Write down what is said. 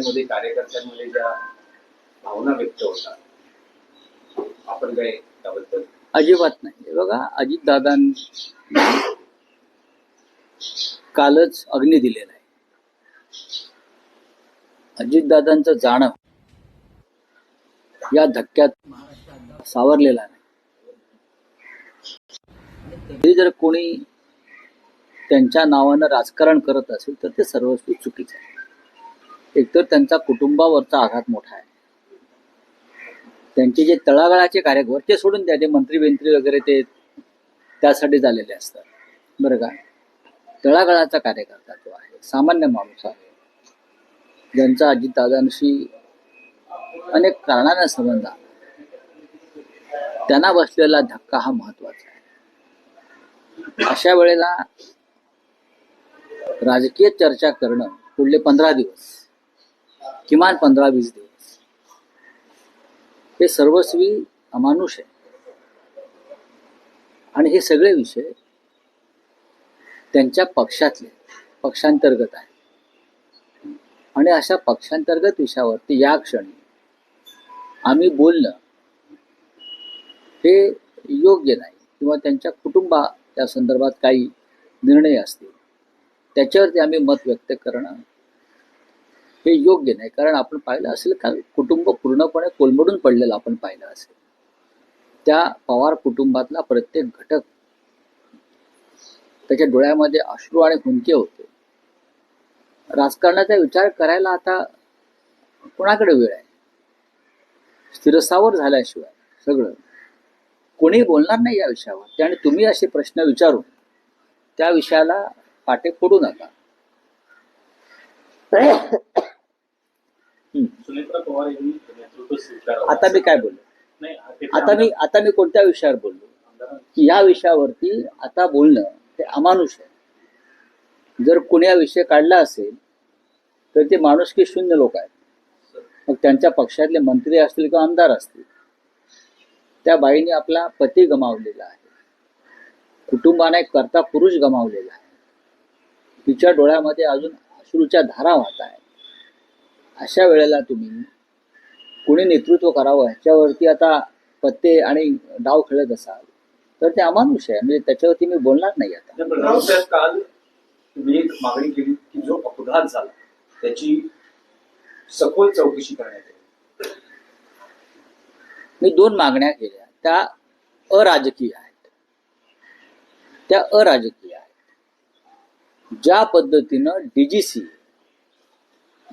चर्चेमध्ये कार्यकर्त्यांमध्ये ज्या भावना व्यक्त होतात, आपण काय त्याबद्दल? अजिबात नाही. बघा, अजितदादांनी कालच अग्नी दिलेला आहे. अजितदादांचं जाणं या धक्क्यात सावरलेला नाही. तरी जर कोणी त्यांच्या नावानं राजकारण करत असेल तर ते सर्वस्वी चुकीचं आहे. एकतर त्यांचा कुटुंबावरचा आघात मोठा आहे. त्यांचे जे तळागाळाचे वरचे सोडून द्या, ते मंत्री वगैरे ते त्यासाठी झालेले असतात, बरं का. तळागाळाचा कार्यकर्ता तो आहे, सामान्य माणूस आहे, ज्यांचा अजितदादांशी अनेक कारणाने संबंध आहे. त्यांना बसलेला धक्का हा महत्वाचा आहे. अशा वेळेला राजकीय चर्चा करणं पुढले 15 दिवस, किमान 15-20 दिवस, हे सर्वस्वी अमानुष आहे. आणि हे सगळे विषय त्यांच्या पक्षांतर्गत आहे. आणि अशा पक्षांतर्गत विषयावरती या क्षणी आम्ही बोलणं हे योग्य नाही, किंवा त्यांच्या त्या संदर्भात काही निर्णय असतील त्याच्यावरती आम्ही मत व्यक्त करणं हे योग्य नाही. कारण आपण पाहिलं असेल का, कुटुंब पूर्णपणे कोलमडून पडलेलं आपण पाहिलं असेल. त्या पवार कुटुंबातला प्रत्येक घटक, त्याच्या डोळ्यामध्ये अश्रू आणि हुंदके होते. राजकारणाचा विचार करायला आता कोणाकडे वेळ आहे? स्थिरस्थावर झाल्याशिवाय सगळं कोणी बोलणार नाही या विषयावर. आणि तुम्ही असे प्रश्न विचारून त्या विषयाला पाटे फोडू नका. सुनेत्रा पवार यांनी नेतृत्व स्वीकारलं. आता मी काय बोललो? आता मी कोणत्या विषयावर बोललो? की या विषयावरती आता बोलणं ते अमानुष आहे. जर कोणी हा विषय काढला असेल तर ते माणुसकी शून्य लोक आहेत. मग त्यांच्या पक्षातले मंत्री असतील किंवा आमदार असतील. त्या बाईने आपला पती गमावलेला आहे, कुटुंबाने एक कर्ता पुरुष गमावलेला आहे, तिच्या डोळ्यामध्ये अजून अश्रूच्या धारा वाहत आहे. अशा वेळेला तुम्ही कोणी नेतृत्व करावं ह्याच्यावरती आता पत्ते आणि डाव खेळत असाल तर ते अमानुष आहे. म्हणजे त्याच्यावरती मी बोलणार नाही. आता काल तुम्ही एक मागणी केली की जो अपघात झाला त्याची सखोल चौकशी करण्यात येईल. मी 2 मागण्या केल्या, त्या अराजकीय आहेत. ज्या पद्धतीनं DGC